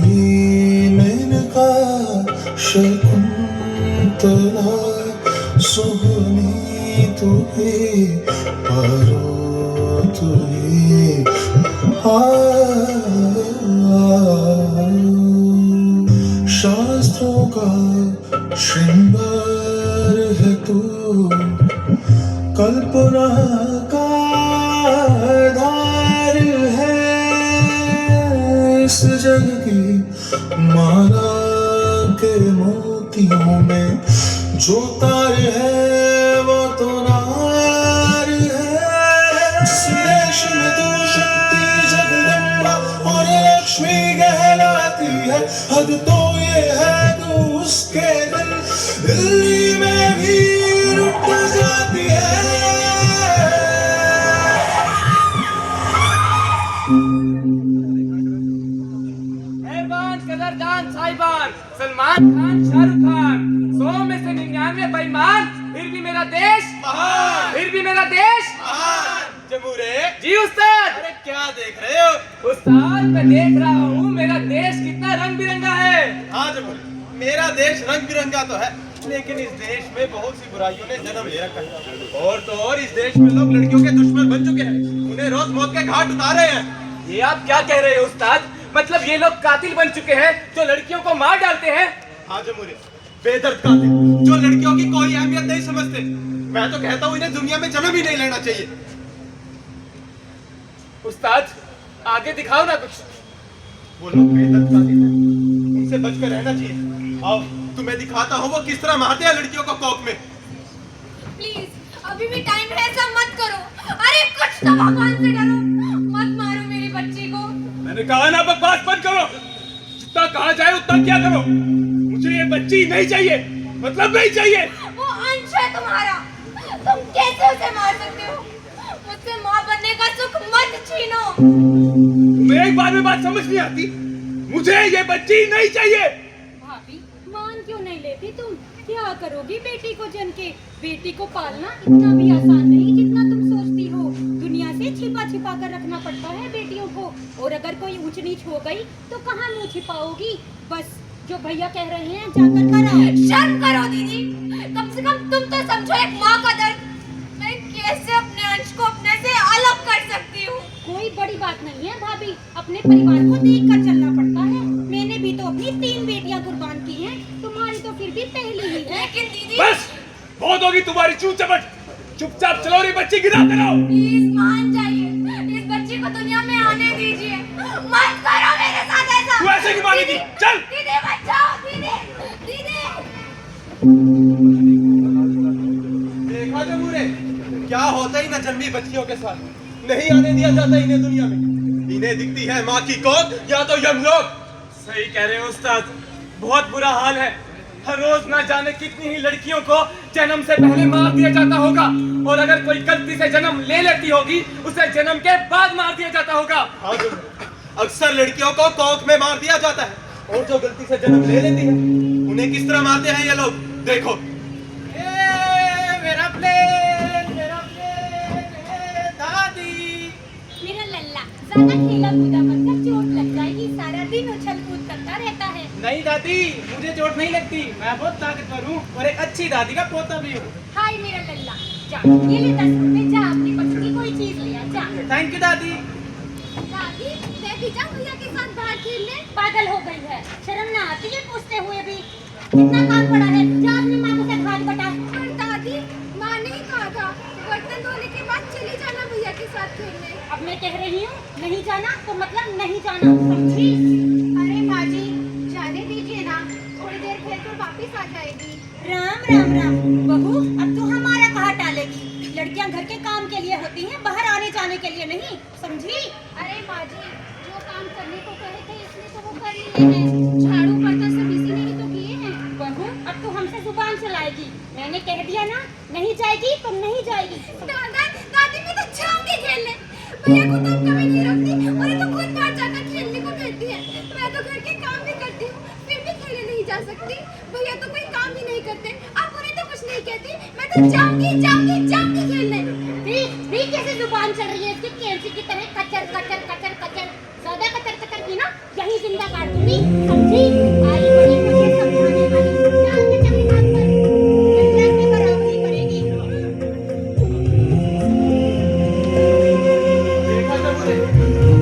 मेनका शकुंतला सुहानी तू ही पारो तू ही शास्त्रों का श्रृंगार है तू कल्पना का आधार है इस जग की माला के मोतियों में जो तार है वो तो नार है इस देश में तू शक्ति जगदम्बा और लक्ष्मी कहलाती है हद तो ये है तू उसके दिल्ली में भी लुट जाती है। कदरदान साहिबान, सलमान खान, शाहरुख खान, 100 में से 99 बेईमान, फिर भी मेरा देश महान, फिर भी मेरा देश महान। जमूरे जी उस्ताद। अरे क्या देख रहे हो? उस्ताद मैं देख रहा हूँ मेरा देश कितना रंग बिरंगा है। हाँ जमूरे, मेरा देश रंग बिरंगा तो है, लेकिन इस देश में बहुत सी बुराइयों ने जन्म ले रखा है। और तो और इस देश में लोग लड़कियों के दुश्मन बन चुके हैं, उन्हें रोज मौत के घाट उतार रहे हैं। ये आप क्या कह रहे हो उस्ताद? मतलब ये लोग कातिल बन चुके हैं जो लड़कियों को मार डालते हैं? हाँ जमूरे, बेदर्द कातिल जो लड़कियों की कोई अहमियत नहीं समझते। मैं तो कहता हूँ इन्हें दुनिया में जन्म ही नहीं लेना चाहिए। उस्ताद आगे दिखाओ ना कुछ। वो लोग बेदर्द कातिल हैं, उनसे बचकर रहना चाहिए। आओ तुम्हें दिखाता हूँ वो किस तरह मारते हैं लड़कियों को कॉक में। प्लीज अभी भी टाइम है, ऐसा मत करो। अरे कुछ तो भगवान से डरो, मत मारो मेरी बच्ची को। मैंने कहा ना बकवास बंद करो, जितना कहा जाए उतना क्या करो। मुझे ये बच्ची नहीं चाहिए, मतलब नहीं चाहिए। वो अंश है तुम्हारा, तुम कैसे उसे मार सकते हो? मुझसे माँ बनने का सुख मत छीनो। तुम्हें एक बार में बात समझ नहीं आती। मुझे ये बच्ची नहीं चाहिए। भाभी मान क्यों नहीं लेती तुम? क्या करोगी बेटी को जन के? बेटी को पालना इतना भी आसान नहीं जितना तुम सोचती हो। दुनिया से छिपा छिपा कर रखना पड़ता है बेटियों को, और अगर कोई ऊंच नीच हो गई तो कहाँ मुंह छिपाओगी? बस जो भैया कह रहे हैं जाकर कराओ। शर्म करो दीदी, कम से कम तुम तो समझो एक माँ का दर्द। मैं कैसे अपने अंश को अपने से अलग कर सकती हूँ? कोई बड़ी बात नहीं है भाभी, अपने परिवार को देख कर चलना पड़ता है। मैंने भी तो अपनी 3 बेटियां कुर्बान की हैं, तुम्हारी तो फिर भी पहली ही है। लेकिन दीदी बस बहुत होगी तुम्हारी चूत चपट। चुपचाप चलो रे बच्ची गिरा कर आओ। प्लीज मान जाइए, इस बच्ची को दुनिया में आने दीजिए। मत करो मेरे साथ ऐसा। तू ऐसे नहीं मानेगी, चल। दीदी बचाओ, दीदी दीदी। देखा जमूरे, क्या होता ही ना जन्मी बच्चियों के साथ। नहीं आने दिया जाता इन्हें दुनिया में। इन्हें दिखती है माँ की कोख या तो यमलोक। सही कह रहे हो उस्ताद, बहुत बुरा हाल है। हर रोज ना जाने कितनी ही लड़कियों को जन्म से पहले मार दिया जाता होगा, और अगर कोई गलती से जन्म ले लेती होगी उसे जन्म के बाद मार दिया जाता होगा। हाँ जमूरे, अक्सर लड़कियों को कोख में मार दिया जाता है, और जो गलती से जन्म ले लेती है उन्हें किस तरह मारते हैं ये लोग। देखो मेरा प्लेन, दादी। मेरा लल्ला ज्यादा खेला कूदा मत कर, चोट लग जाएगी। सारा दिन उछल कूद करता रहता है। नहीं दादी, मुझे चोट नहीं लगती, मैं बहुत ताकतवर हूँ और एक अच्छी दादी का पोता भी हूँ। हाय मेरा लल्ला, जा ये ले 10 रुपए, जा अपनी पसंद की कोई चीज ले आ, जा। थैंक यू दादी। दादी मैं भी जाऊँ भैया के साथ बाहर खेलने? पागल हो गई है, शर्म ना आती है पूछते हुए भी? कितना काम पड़ा है, जा अपनी माँ को से हाथ बटा। पर दादी माँ ने कहा था बर्तन धोने के बाद चली जाना भैया के साथ खेलने। अब मैं कह रही हूँ नहीं जाना तो मतलब नहीं जाना, समझी? अरे माँ जी जाने दीजिए ना, थोड़ी देर खेलकर वापस आ जाएगी। राम राम राम बहू, अब तू हमारा कहाँ टालेगी? लड़कियाँ घर के काम के लिए होती हैं, बाहर आने जाने के लिए नहीं, समझी? अरे माँ जी जो काम करने को कहे थे इसने तो वो कर लिए हैं। झाड़ू बर्तन सब इसी ने ही तो किए हैं। बहू अब तू हमसे जुबान चलाएगी, मैंने कह दिया ना, नहीं जाएगी तो नहीं जाएगी। दादा दादी मैं तो जाऊंगी खेलने, भैया को तो कभी नहीं रखती और ये तो खुद बाहर जाकर खेलने को कहती है। मैं तो घर के काम भी करती हूँ फिर भी खेलने नहीं जा सकती। भैया तो कोई काम ही नहीं करते, आप उन्हें तो कुछ नहीं कहती। मैं तो जाऊंगी जाऊंगी जाऊंगी खेलने। भी कैसे जुबान चल रही है इसकी, कैंची की तरह कचर कचर कचर कचर। ज्यादा कचर कचर की ना यहीं ही जिंदा काट दूंगी, समझी? आई बड़ी मुझे समझाने वाली, जान के चल काम कर, लड़कियां से बराबरी करेगी। देखा जमुने,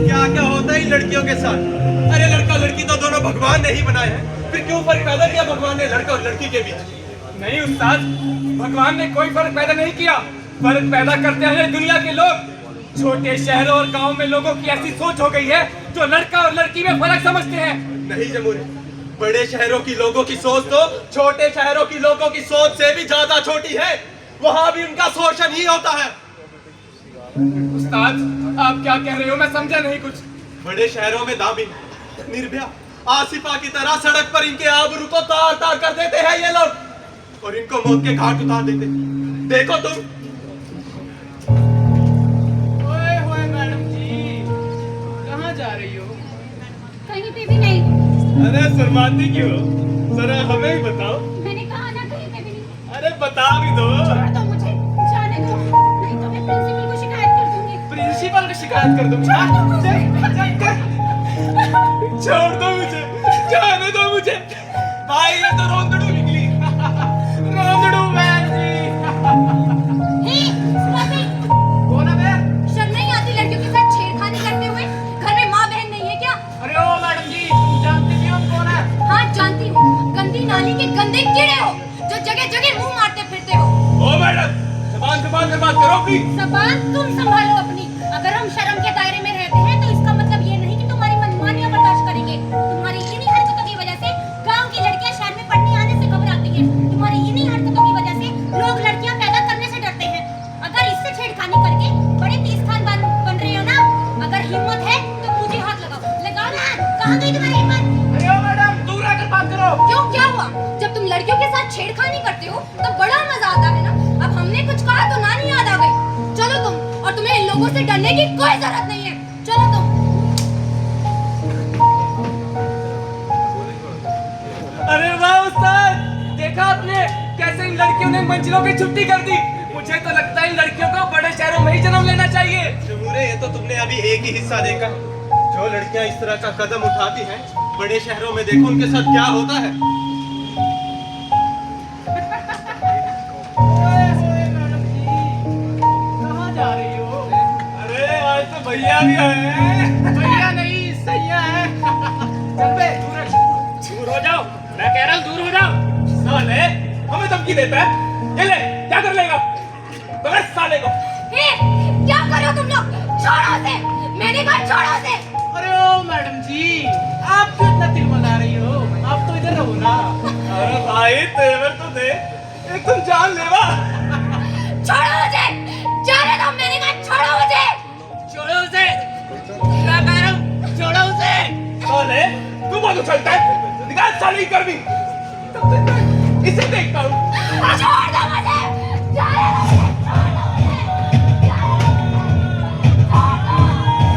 क्या क्या होता है इन लड़कियों के साथ। अरे लड़का लड़की तो दोनों भगवान ने ही बनाए हैं, फिर क्यों फर्क पैदा किया भगवान ने लड़का और लड़की के बीच? नहीं उस्ताद, भगवान ने कोई फर्क पैदा नहीं किया। फर्क पैदा करते हैं दुनिया के लोग। छोटे शहरों और गांव में लोगों की ऐसी सोच हो गई है जो लड़का और लड़की में फर्क समझते हैं। नहीं जमुने, बड़े शहरों की लोगों की सोच तो छोटे शहरों की लोगों की सोच से भी ज्यादा छोटी है। वहां भी उनका शोषण ही होता है। उस्ताद, आप क्या कह रहे हो? मैं समझा नहीं कुछ। बड़े शहरों में दामिन, निर्भया, आसिफा की तरह सड़क पर इनके आबरू को तार तार कर देते हैं ये लोग और इनको मौत के घाट उतार देते। देखो तुम। ओए होए मैडम जी, कहाँ जा रही हो? कहीं पे भी नहीं। अरे शर्माती क्यों? जरा हमें ही बताओ। मैंने कहा ना कहीं पे भी नहीं। अरे बता भी दो। छोड़ दो मुझे, जाने दो, नहीं तो मैं प्रिंसिपल को शिकायत कर दूंगी। प्रिंसिपल को शिकायत कर दूंगा। छोड़ दो मुझे, जाने दो मुझे। भाई ये तो रोंदड़ू निकली। रोंदड़ू मैम जी। Hey, stop it! कौन है मैं? शर्म नहीं आती लड़कियों के साथ छेड़खानी करते हुए? घर में माँ बहन नहीं है क्या? अरे ओ मैडम जी, तुम जानती भी हो हम कौन है? हाँ जानती हूँ, गंदी नाली के गंदे कीड़े हो जो जगह जगह मुंह मारते फिरते हो। ओ मैडम, जबान से बात करो प्लीज। जबान तुम संभालो अपनी। अगर हम शर्म के दायरे में रहते हैं तो इसका मतलब ये नहीं कि तुम्हारी मनमानियां बर्दाश्त करेंगे। तुम्हारी इन्हीं हरकतों की वजह से गांव की लड़कियां शहर में पढ़ने आने से घबराती हैं। तुम्हारी इन्हीं हरकतों की वजह से लोग लड़कियां पैदा करने से डरते हैं। अगर इससे छेड़खानी करके बड़े तीस खान बन रहे हो ना, अगर हिम्मत है तो मुझे हाथ लगाओ। लगाओ ना, कहाँ गई तुम्हारी हिम्मत? अरे ओ मैडम, दूर आकर बात करो। क्यों, क्या हुआ? जब तुम लड़कियों के साथ छेड़खानी करते हो तो बड़ा मजा आता है ना। अब हमने कुछ कहा तो नानी याद आ गई। चलो तुम, और तुम्हें इन लोगों से डरने की कोई जरूरत नहीं है। चलो तुम। अरे वाह उस्ताद, देखा आपने कैसे इन लड़कियों ने मंजिलों की छुट्टी कर दी। मुझे तो लगता है इन लड़कियों को बड़े शहरों में ही जन्म लेना चाहिए। जमुने, ये तो तुमने अभी एक ही हिस्सा देखा है। जो लड़कियां इस तरह का कदम उठाती हैं, बड़े शहरों में देखो उनके साथ क्या होता है। कहाँ जा रही हो? अरे आज तो भैया भी आए हैं। भैया नहीं, सैया है। चल बे, दूर हो जाओ। मैं कह रहा हूँ दूर हो जाओ। साले हमें धमकी देता है। ये ले, क्या कर लेगा? बगैर साले को। हे, क्या कर रहे हो तुम लोग? छोड़ो उसे, मैंने कहा छोड़ो उसे। अरे ओ मैडम जी, आप क्यों इतना तिलमला रही हो? आप तो इधर रहो ना। अरे भाई तेवर तो दे, एक तुम जान लेवा। छोड़ो उसे, जाने दो, मैंने कहा छोड़ो उसे। छोड़ो उसे, क्या कह रहा हूँ? छोड़ो उसे। साले तू बहुत उछलता है। निकाल साले की गर्मी। तब तक मैं इसे देखता हूँ। छोड़ दो मुझे, जाने दो मुझे, छोड़ दो मुझे,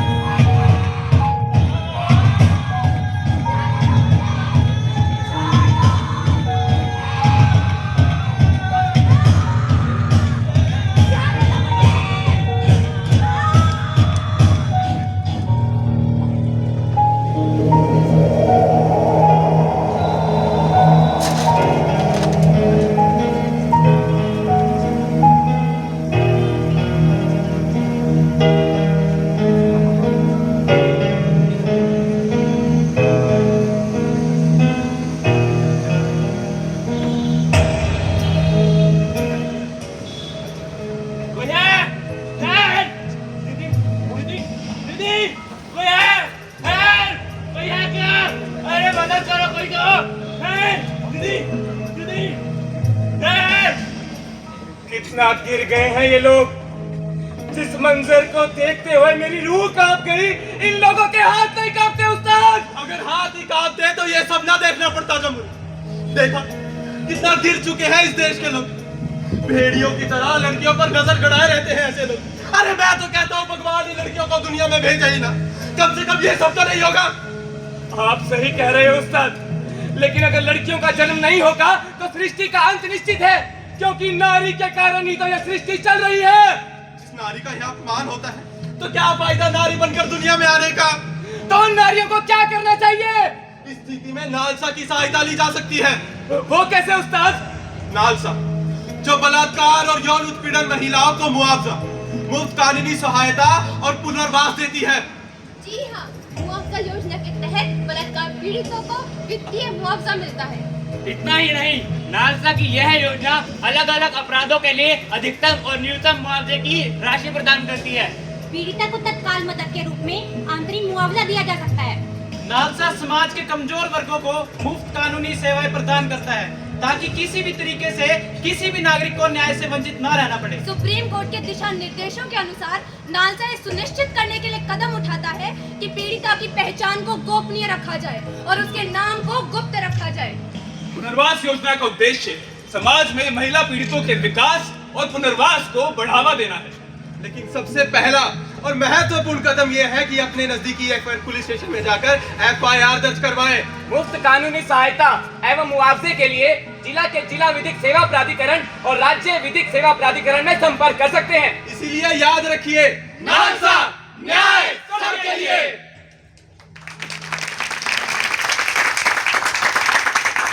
जाने दो। कितना गिर गए हैं ये लोग। जिस मंजर को देखते हुए मेरी रूह कांप गई, इन लोगों के हाथ नहीं कांपते उस्ताद। अगर हाथ ही कांपते तो ये सब ना देखना पड़ता जमुने। देखा कितना गिर चुके हैं इस देश के लोग। भेड़ियों की तरह लड़कियों पर नजर गड़ाए रहते हैं ऐसे लोग। अरे मैं तो कहता हूँ भगवान इन लड़कियों को दुनिया में भेजा ही ना, कम से कम ये सब तो नहीं होगा। आप सही कह रहे हो उस्ताद, लेकिन अगर लड़कियों का जन्म नहीं होगा तो सृष्टि का अंत निश्चित है, क्योंकि नारी के कारण ही तो यह सृष्टि चल रही है। जिस नारी का यहाँ अपमान होता है तो क्या फायदा नारी बनकर दुनिया में आने का। तो तो उन नारियों को क्या करना चाहिए? इस स्थिति में नालसा की सहायता ली जा सकती है। वो कैसे उस्ताद? नालसा जो बलात्कार और यौन उत्पीड़न महिलाओं को मुआवजा, मुफ्त कानूनी सहायता और पुनर्वास देती है। जी हाँ, मुआवजा योजना के तहत बलात्कार पीड़ितों को वित्तीय मुआवजा मिलता है। इतना ही नहीं, नालसा की यह योजना अलग अलग अपराधों के लिए अधिकतम और न्यूनतम मुआवजे की राशि प्रदान करती है। पीड़िता को तत्काल मदद के रूप में आंतरिक मुआवजा दिया जा सकता है। नालसा समाज के कमजोर वर्गों को मुफ्त कानूनी सेवाएं प्रदान करता है ताकि किसी भी तरीके से किसी भी नागरिक को न्याय से वंचित न रहना पड़े। सुप्रीम कोर्ट के दिशा निर्देशों के अनुसार नालसा ये सुनिश्चित करने के लिए कदम उठाता है कि पीड़िता की पहचान को गोपनीय रखा जाए और उसके नाम को गुप्त रखा जाए। पुनर्वास योजना का उद्देश्य समाज में महिला पीड़ितों के विकास और पुनर्वास को बढ़ावा देना है। लेकिन सबसे पहला और महत्वपूर्ण कदम यह है कि अपने नजदीकी पुलिस स्टेशन में जाकर FIR दर्ज करवाएं। मुफ्त कानूनी सहायता एवं मुआवजे के लिए जिला के जिला विधिक सेवा प्राधिकरण और राज्य विधिक सेवा प्राधिकरण में संपर्क कर सकते हैं। इसीलिए याद रखिए, नालसा न्याय सबके लिए।